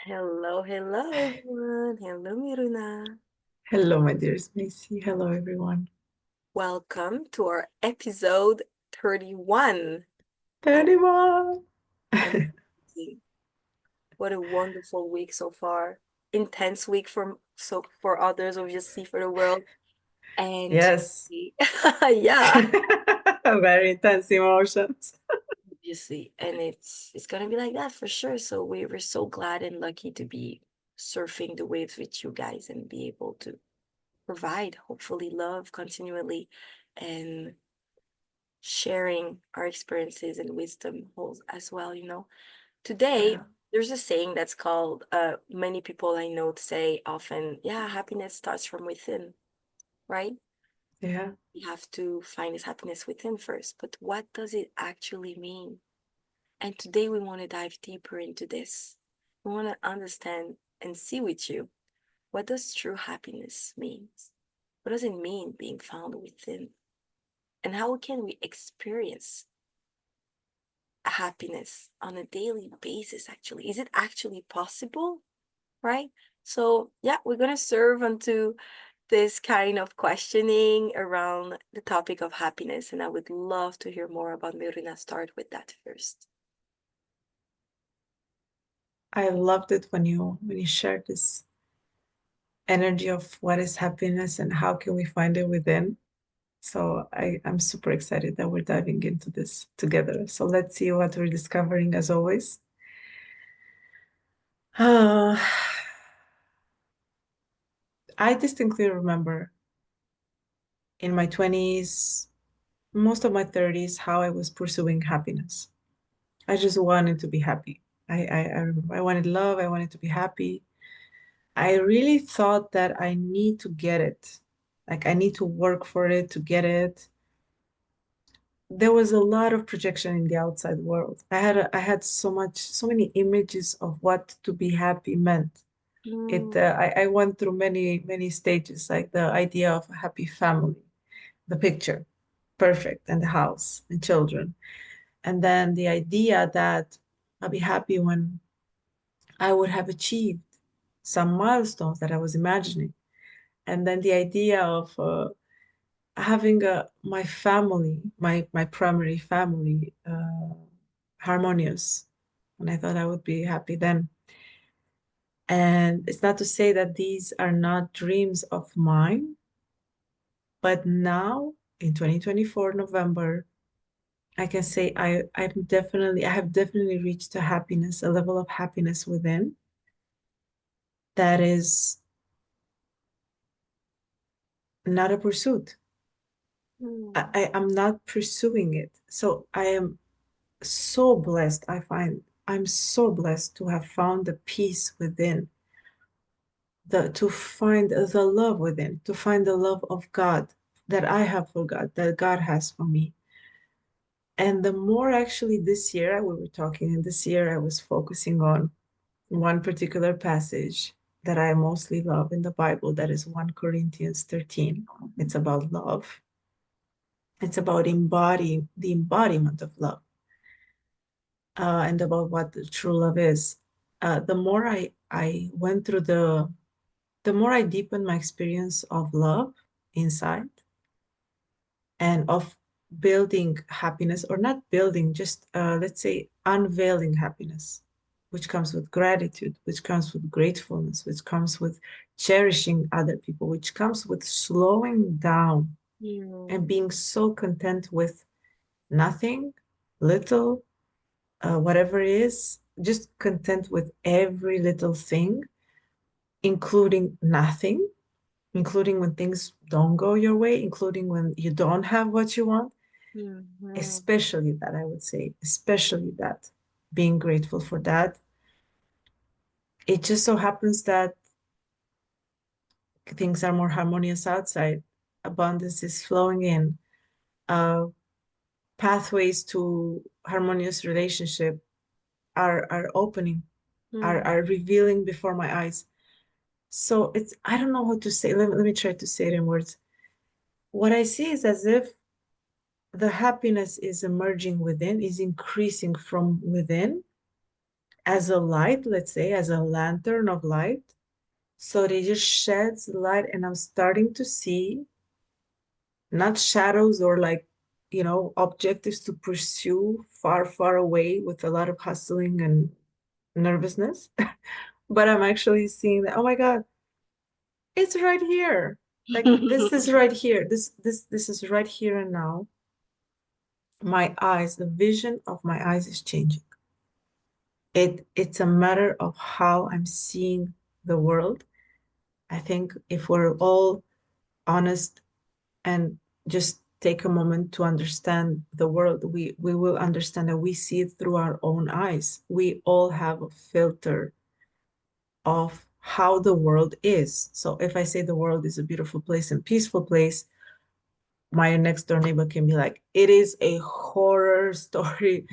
Hello, hello everyone. Hello, Miruna. Hello, my dearest Macy. Hello, everyone. Welcome to our episode 31. And 31. amazing. What a wonderful week so far. Intense week for others, obviously for the world. And Yes. yeah, Very intense emotions. obviously. And it's gonna be like that for sure. So we were so glad and lucky to be surfing the waves with you guys and be able to provide, hopefully, love continually and sharing our experiences and wisdom as well. Today, Yeah. there's a saying that's called, many people I know say often, yeah, happiness starts from within, right? Yeah. We have to find this happiness within first. But what does it actually mean? And today we want to dive deeper into this. We want to understand and see with you, what does true happiness mean? What does it mean being found within? And how can we experience happiness on a daily basis, actually? Is it actually possible? Right? So, yeah, we're going to serve onto this kind of questioning around the topic of happiness. And I would love to hear more about Miruna. Start with that first. I loved it when you shared this energy of what is happiness and how can we find it within. So I'm super excited that we're diving into this together. So let's see what we're discovering as always. Uh, I distinctly remember in my 20s, most of my 30s, how I was pursuing happiness. I just wanted to be happy. I remember I wanted love. I wanted to be happy. I really thought that I need to get it. Like I need to work for it to get it. There was a lot of projection in the outside world. I had so many images of what to be happy meant. Mm, I went through many stages, like the idea of a happy family, the picture, perfect, and the house and children. And then the idea that I'll be happy when I would have achieved some milestones that I was imagining. And then the idea of having my family, my primary family, harmonious. And I thought I would be happy then. And it's not to say that these are not dreams of mine, but now in 2024, November, I can say I have definitely reached a happiness, a level of happiness within that is not a pursuit. mm, I'm not pursuing it. So I am so blessed. I find I'm so blessed to have found the peace within, to find the love within, to find the love of God that I have for God, that God has for me. And the more actually this year, we were talking, and this year I was focusing on one particular passage that I mostly love in the Bible, that is 1 Corinthians 13. It's about love. It's about embodying the embodiment of love, and about what the true love is. The more I went through the more I deepened my experience of love inside and of building happiness, or not building, just let's say unveiling happiness, which comes with gratitude, which comes with gratefulness, which comes with cherishing other people, which comes with slowing down and mm, being so content with nothing, little, whatever it is, just content with every little thing, including nothing, including when things don't go your way, including when you don't have what you want, mm, especially that, I would say, especially that, being grateful for that. It just so happens that things are more harmonious outside, abundance is flowing in, uh, pathways to harmonious relationship are opening, mm, are revealing before my eyes. So it's, I don't know what to say. Let me try to say it in words. What I see is as if the happiness is emerging within, is increasing from within, as a light, let's say, as a lantern of light. So it just sheds light, and I'm starting to see not shadows or like, objectives to pursue far, far away with a lot of hustling and nervousness. But I'm actually seeing that, oh my God, it's right here. Like this is right here. This is right here and now. My eyes, the vision of my eyes is changing. It's a matter of how I'm seeing the world. I think if we're all honest and just take a moment to understand the world, we will understand that we see it through our own eyes. We all have a filter of how the world is. So if I say the world is a beautiful place and peaceful place, my next door neighbor can be like, it is a horror story.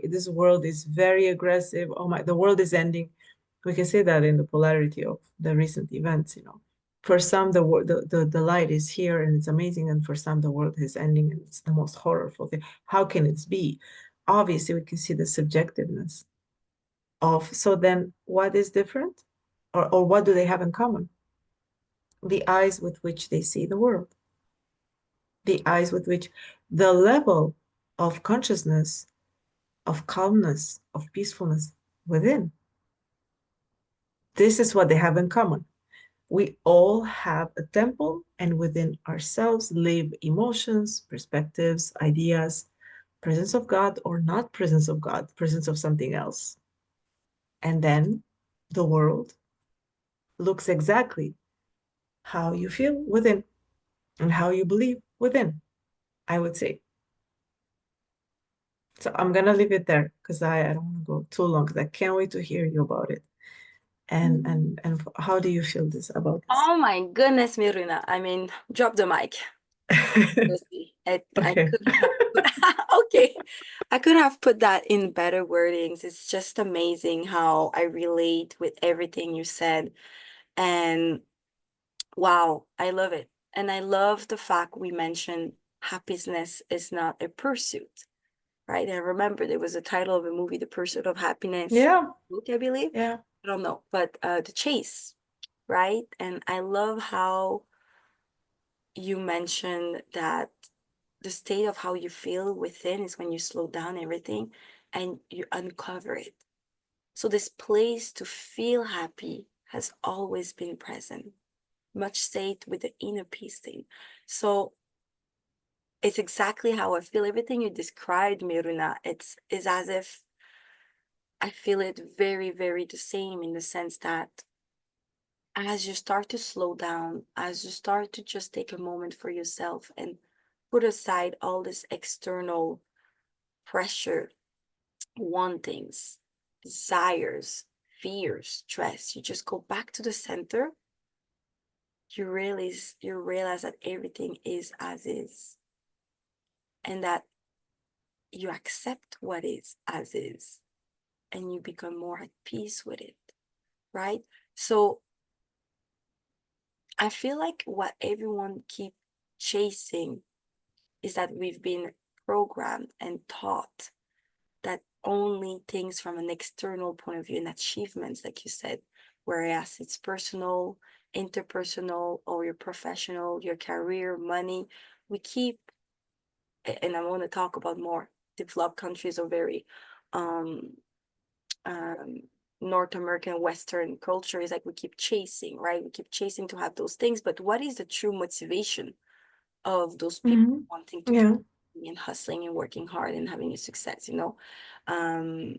This world is very aggressive. Oh my, the world is ending. We can say that in the polarity of the recent events. For some, the light is here and it's amazing, and for some, the world is ending and it's the most horrible thing. How can it be? Obviously, we can see the subjectiveness of. So then, what is different, or what do they have in common? The eyes with which they see the world, the eyes with which the level of consciousness, of calmness, of peacefulness within. This is what they have in common. We all have a temple, and within ourselves live emotions, perspectives, ideas, presence of God or not presence of God, presence of something else. And then the world looks exactly how you feel within and how you believe within, I would say. So I'm gonna leave it there because I don't want to go too long because I can't wait to hear you about it. And how do you feel this about this? Oh my goodness, Miruna. I mean, drop the mic. Seriously. I Okay. couldn't have put, okay. I could have put that in better wordings. It's just amazing how I relate with everything you said. And wow, I love it. And I love the fact we mentioned happiness is not a pursuit, right? And remember, there was a title of a movie, The Pursuit of Happiness, Yeah, book, I believe. yeah. I don't know, but The Chase, right? And I love how you mentioned that the state of how you feel within is when you slow down everything and you uncover it. So this place to feel happy has always been present, much said with the inner peace thing. So it's exactly how I feel. Everything you described, Miruna, is as if I feel it very, very the same in the sense that as you start to slow down, as you start to just take a moment for yourself and put aside all this external pressure, wantings, desires, fears, stress, you just go back to the center, you realize that everything is as is and that you accept what is as is and you become more at peace with it, right? So I feel like what everyone keep chasing is that we've been programmed and taught that only things from an external point of view and achievements, like you said, whereas it's personal, interpersonal, or your professional, your career, money, we keep, and I want to talk about more developed countries or very um, um, North American Western culture is like we keep chasing, right? We keep chasing to have those things, but what is the true motivation of those people Hmm. wanting to keep Yeah. and hustling and working hard and having a success? Um,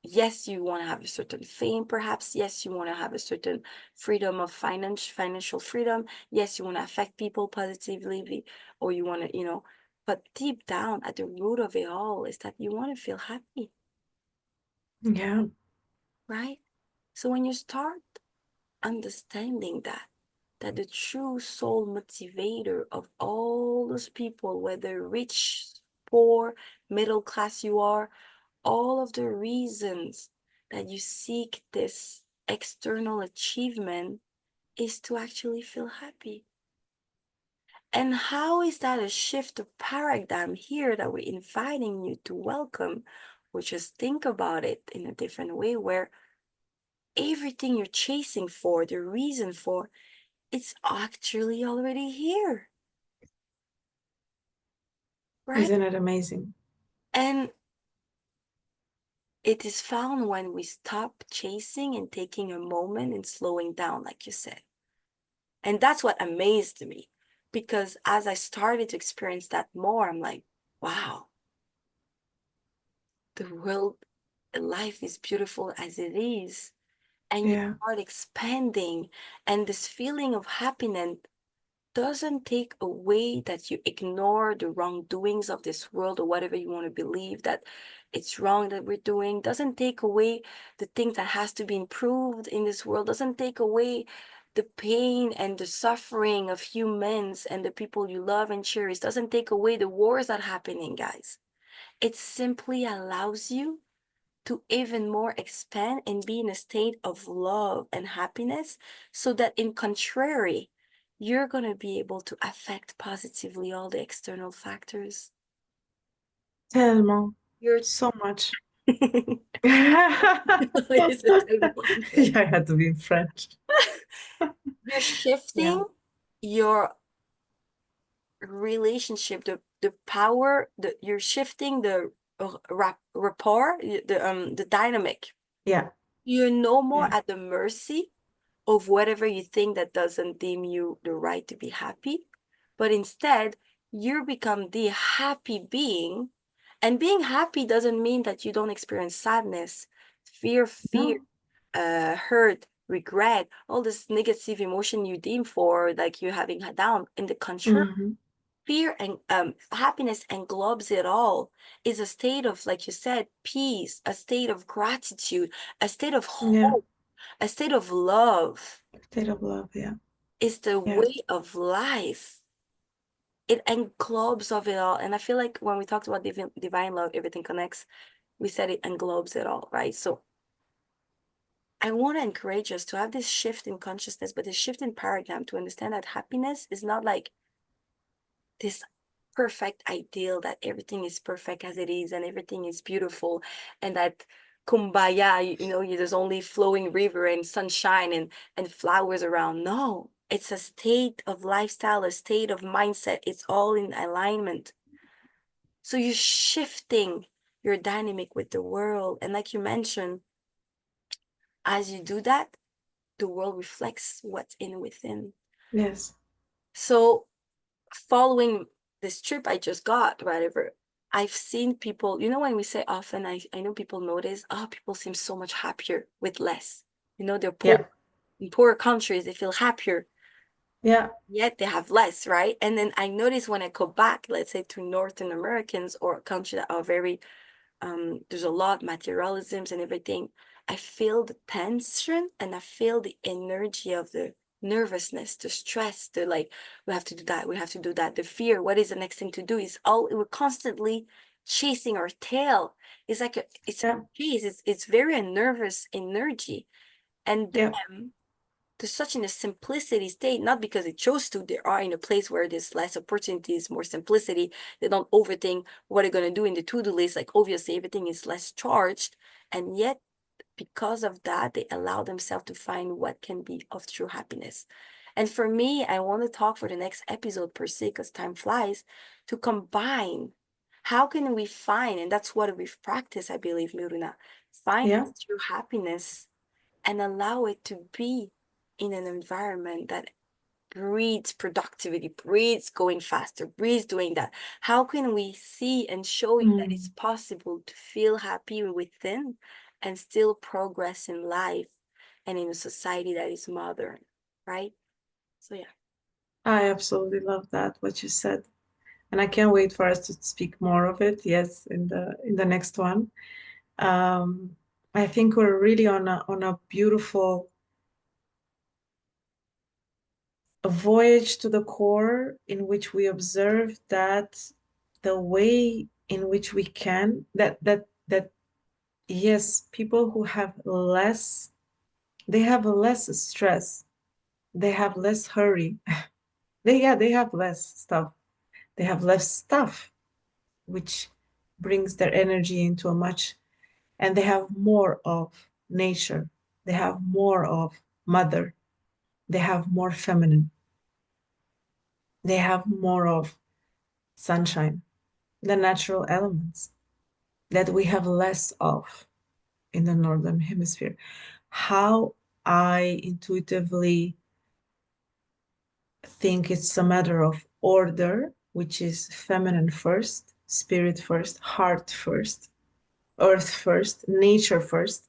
yes, you want to have a certain fame, perhaps. Yes, you want to have a certain freedom of financial freedom. Yes, you want to affect people positively, or you want to, but deep down at the root of it all is that you want to feel happy, Yeah. right? So when you start understanding that the true soul motivator of all those people, whether rich, poor, middle class you are, all of the reasons that you seek this external achievement is to actually feel happy. And how is that a shift of paradigm here that we're inviting you to welcome? or just think about it in a different way where everything you're chasing for, the reason for, it's actually already here, right? Isn't it amazing? And it is found when we stop chasing and taking a moment and slowing down, like you said. And that's what amazed me because as I started to experience that more, I'm like, wow, the world, life is beautiful as it is. And you Yeah. start expanding, and this feeling of happiness doesn't take away that you ignore the wrongdoings of this world or whatever you want to believe that it's wrong that we're doing, doesn't take away the things that has to be improved in this world, doesn't take away the pain and the suffering of humans and the people you love and cherish, doesn't take away the wars that are happening, guys. It simply allows you to even more expand and be in a state of love and happiness so that in contrary you're going to be able to affect positively all the external factors. Tellement. You're So much. it's a terrible Yeah, I had to be in French. you're Yeah. shifting your relationship, the power, you're shifting the rapport, the dynamic. Yeah. You're no more Yeah. at the mercy of whatever you think that doesn't deem you the right to be happy, but instead you become the happy being. And being happy doesn't mean that you don't experience sadness, fear, No. hurt, regret, all this negative emotion you deem for like you having down. In the contrary, Hmm. fear and happiness englobes it all. Is a state of, like you said, peace, a state of gratitude, a state of Yeah. hope, a state of love. State of love. Yeah. Is the Yeah. way of life. It englobes of it all. And I feel like when we talked about divine love, everything connects, we said it englobes it all, right? So I want to encourage us to have this shift in consciousness, but this shift in paradigm to understand that happiness is not like this perfect ideal that everything is perfect as it is and everything is beautiful and that kumbaya, there's only flowing river and sunshine and flowers around. No, it's a state of lifestyle, a state of mindset. It's all in alignment. So you're shifting your dynamic with the world. And like you mentioned, as you do that, the world reflects what's in within. Yes. So following this trip I just got, whatever, I've seen people, when we say often, I know people notice, oh, people seem so much happier with less. They're poor Yeah. in poorer countries, they feel happier, Yeah. yet they have less, right? And then I notice when I go back, let's say to Northern Americans or countries that are very there's a lot materialisms and everything. I feel the tension and I feel the energy of the nervousness, the stress, the like, we have to do that, we have to do that, the fear, what is the next thing to do? Is all we're constantly chasing our tail. It's like it's a Yeah. chase, it's very a nervous energy. And Yeah. to such in a simplicity state, not because they chose to, they are in a place where there's less opportunities, more simplicity. They don't overthink what they're going to do in the to-do list. Like obviously everything is less charged. And yet, because of that, they allow themselves to find what can be of true happiness. And for me, I want to talk for the next episode per se, because time flies, to combine. How can we find, and that's what we've practiced, I believe, Miruna, find Yeah. this true happiness and allow it to be in an environment that breeds productivity, breeds going faster, breeds doing that. How can we see and show you that it's Mm. possible to feel happy within and still progress in life and in a society that is modern, right? So yeah. I absolutely love that, what you said. And I can't wait for us to speak more of it, yes, in the next one. Um, I think we're really on a beautiful voyage to the core in which we observe that the way in which we can that yes, people who have less, they have less stress, they have less hurry. They have less stuff. They have less stuff, which brings their energy into a much and they have more of nature, they have more of mother, they have more feminine, they have more of sunshine, the natural elements that we have less of in the northern hemisphere. How I intuitively think it's a matter of order, which is feminine first, spirit first, heart first, earth first, nature first,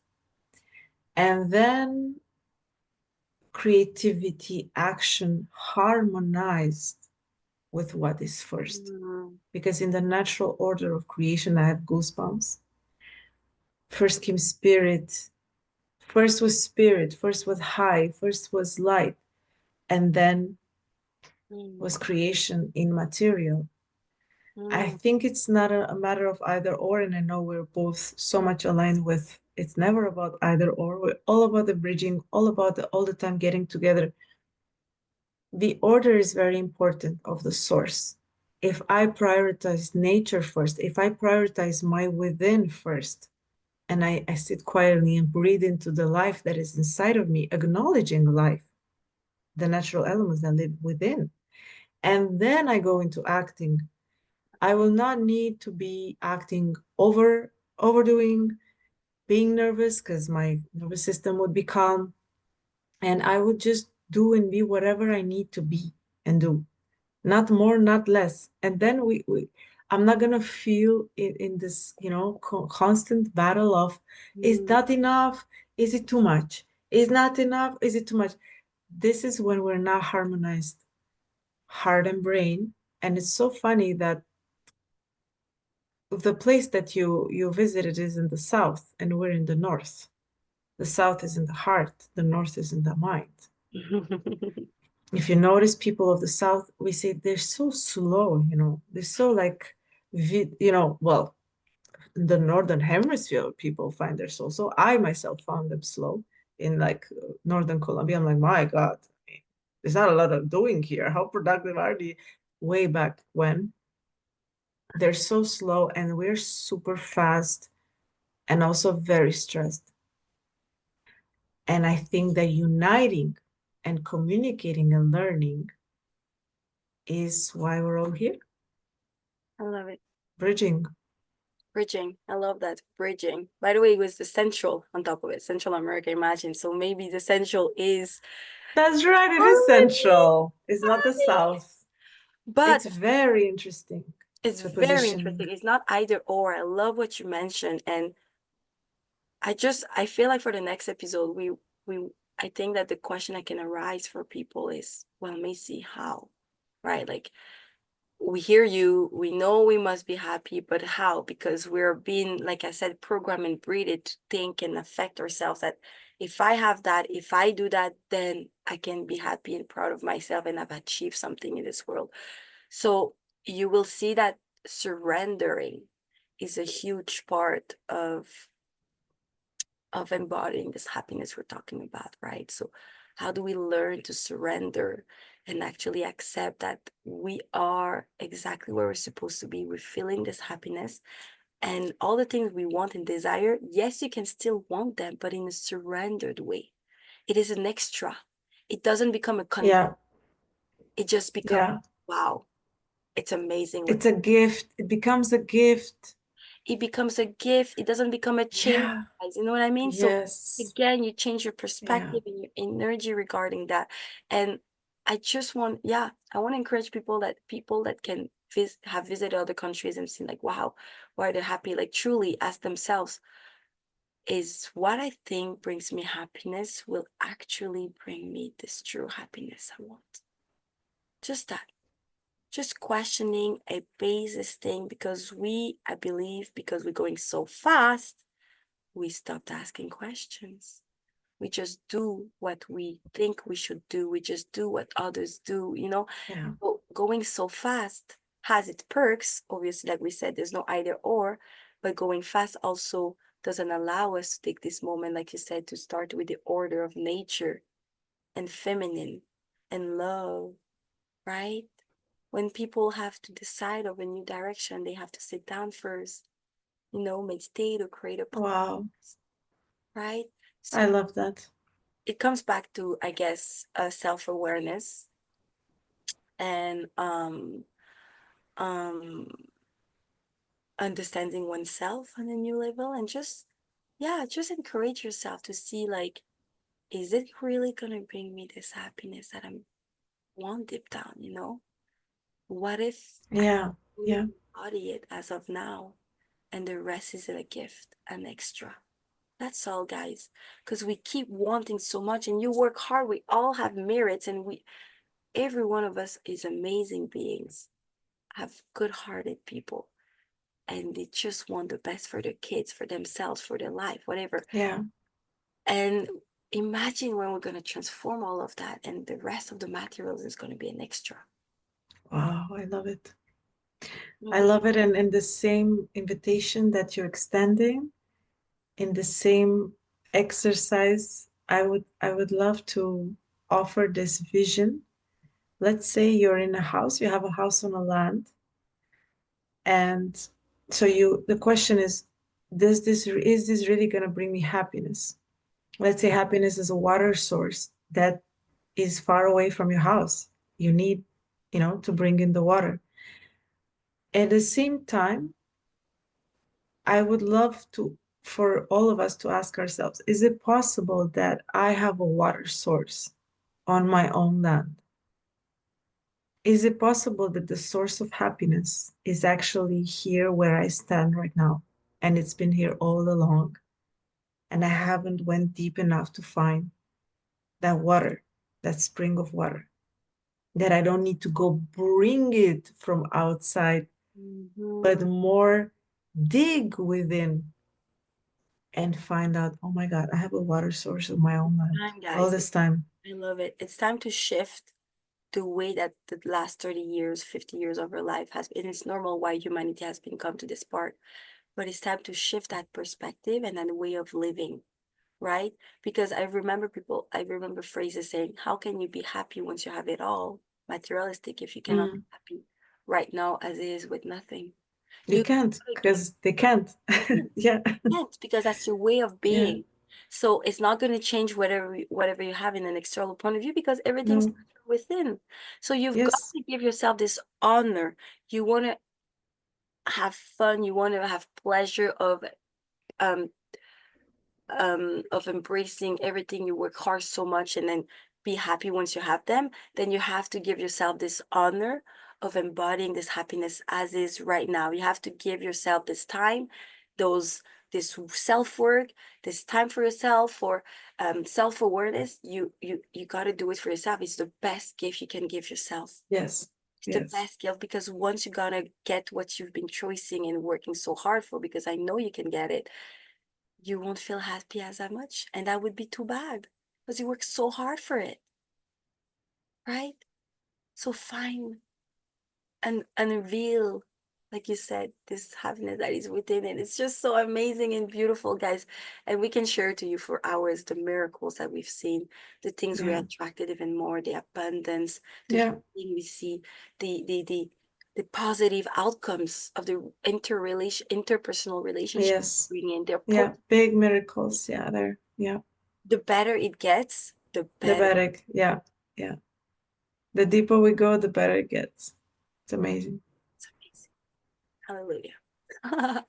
and then creativity, action harmonized with what is first. Mm, Because in the natural order of creation, I have goosebumps. First came spirit, first was high, first was light, and then mm, was creation in material. I mm, think it's not a matter of either or, and I know we're both so much aligned with it's never about either or. We're all about the bridging, all about all the time getting together. The order is very important of the source. If I prioritize nature first, if I prioritize my within first, and I sit quietly and breathe into the life that is inside of me, acknowledging life, the natural elements that live within, and then I go into acting, I will not need to be acting overdoing, being nervous because my nervous system would be calm, and I would just do and be whatever I need to be and do, not more, not less. And then we I'm not gonna feel in this, constant battle of is mm. that enough? Is it too much? Is not enough? Is it too much? This is when we're not harmonized, heart and brain. And it's so funny that the place that you visited is in the south and we're in the north. The south is in the heart, the north is in the mind. If you notice people of the south, we say they're so slow, they're so like well, in the northern hemisphere people find their soul. So I myself found them slow in like northern Colombia. I'm like, my God, there's not a lot of doing here. How productive are they? Way back when they're so slow and we're super fast and also very stressed. And I think that uniting and communicating and learning is why we're all here. I love it. Bridging. Bridging. I love that. Bridging. By the way, it was the Central on top of it. Central America, imagine. So maybe the Central is That's right, it is harmony. central. It's not the south. It's But very interesting, it's the very positioning. interesting. It's not either or. I love what you mentioned. And I feel like for the next episode, we I think that the question that can arise for people is, well, Macy, how? Right? Like we hear you, we know we must be happy, but how? Because we're being, like I said, programmed and breeded to think and affect ourselves that if I have that, if I do that, then I can be happy and proud of myself and I've achieved something in this world. So you will see that surrendering is a huge part of embodying this happiness we're talking about, right? So how do we learn to surrender and actually accept that we are exactly where we're supposed to be? We're feeling this happiness and all the things we want and desire. Yes, you can still want them, but in a surrendered way. It is an extra. It doesn't become a Yeah, it just becomes, yeah. wow, it's amazing what It's a gift. It becomes a gift. it becomes a gift. It doesn't become a chain, Yeah, you know what I mean? So yes. again, you change your Yeah, perspective and your energy regarding that. And I just want, yeah, I want to encourage people that can have visited other countries and seen like, wow, why they're happy, like truly ask themselves, is what I think brings me happiness will actually bring me this true happiness I want? Just that. Just questioning a basis thing because I believe, because we're going so fast, we stopped asking questions. We just do what we think we should do. We just do what others do, you know? yeah, But going so fast has its perks. Obviously, like we said, there's no either or, but going fast also doesn't allow us to take this moment, like you said, to start with the order of nature and feminine and love, right? When people have to decide of a new direction, they have to sit down first meditate or create a plan, Wow. right? I So love that. it comes back to, I guess, self-awareness and um understanding oneself on a new level, and just, yeah, just encourage yourself to see, like, is it really gonna bring me this happiness that I'm want deep down? What if I Yeah. really Yeah. embody it as of now, and the rest is a gift, an extra? That's all, guys. Because we keep wanting so much, and you work hard. We all have merits, and every one of us is amazing beings, have good-hearted people, and they just want the best for their kids, for themselves, for their life, whatever. Yeah. And imagine when we're going to transform all of that, and the rest of the materials is going to be an extra. Wow. I love it. I Mm-hmm. love it. And in the same invitation that you're extending, in the same exercise, I would love to offer this vision. Let's say you're in a house, you have a house on a land, and so the question is this really going to bring me happiness? Let's say happiness is a water source that is far away from your house. You need, to bring in the water. At the same time, I would love to for all of us to ask ourselves, is it possible that I have a water source on my own land? Is it possible that the source of happiness is actually here where I stand right now? And it's been here all along. And I haven't went deep enough to find that water, that spring of water, that I don't need to go bring it from outside, but Mm-hmm. more dig within and find out, oh my God, I have a water source of my own land Time, all guys. this time. I love it. It's time to shift the way that the last 30 years, 50 years of our life has been. It's normal why humanity has been come to this part, but it's time to shift that perspective and that way of living, right? Because I remember phrases saying, how can you be happy once you have it all, materialistic, if you cannot be Mm, happy right now as is with nothing? you You can't gotta do because they can't. it. Yeah, Can't, because that's your way of yeah, being. So it's not going to change whatever you have in an external point of view, because everything's no, within. So you've got yes, to give yourself this honor. You want to have fun. You want to have pleasure um of embracing everything you work hard so much, and then be happy once you have them. Then you have to give yourself this honor of embodying this happiness as is right now. You have to give yourself this time, those this self-work, this time for yourself, for self-awareness. You got to do it for yourself. It's the best gift you can give yourself. yes, It's the yes, best gift, because once you're gonna get what you've been choosing and working so hard for, because I know you can get it, you won't feel happy as that much. And that would be too bad, because you work so hard for it, right? So find and unveil, like you said, this happiness that is within it. It's just so amazing and beautiful, guys. And we can share to you for hours the miracles that we've seen, the things we yeah, attracted even more, the abundance, the yeah, healing we see, the positive outcomes of the interpersonal relationship yes, bring in. They're yeah. Big miracles. Yeah, there. Yeah, the better it gets, the the better. better. Yeah, yeah. The deeper we go, the better it gets. It's amazing. It's amazing. Hallelujah.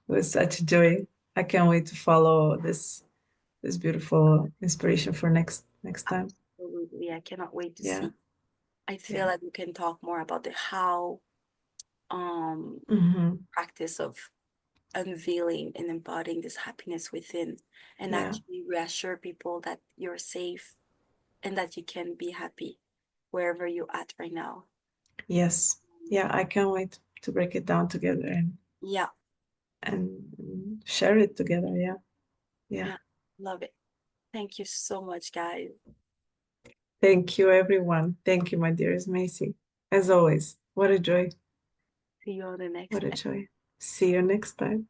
It was such a joy. I can't wait to follow this beautiful inspiration for next time. Absolutely. I cannot wait to Yeah, see. I feel yeah. like we can talk more about the how um Hmm. practice of unveiling and embodying this happiness within, and Yeah. actually reassure people that you're safe and that you can be happy wherever you're at right now. Yes. Yeah, I can't wait to break it down together Yeah, and share it together. Yeah. Yeah. yeah. Love it. Thank you so much, guys. Thank you, everyone. Thank you, my dearest Macy. As always, what a joy. See you on the What next a joy. See you next time.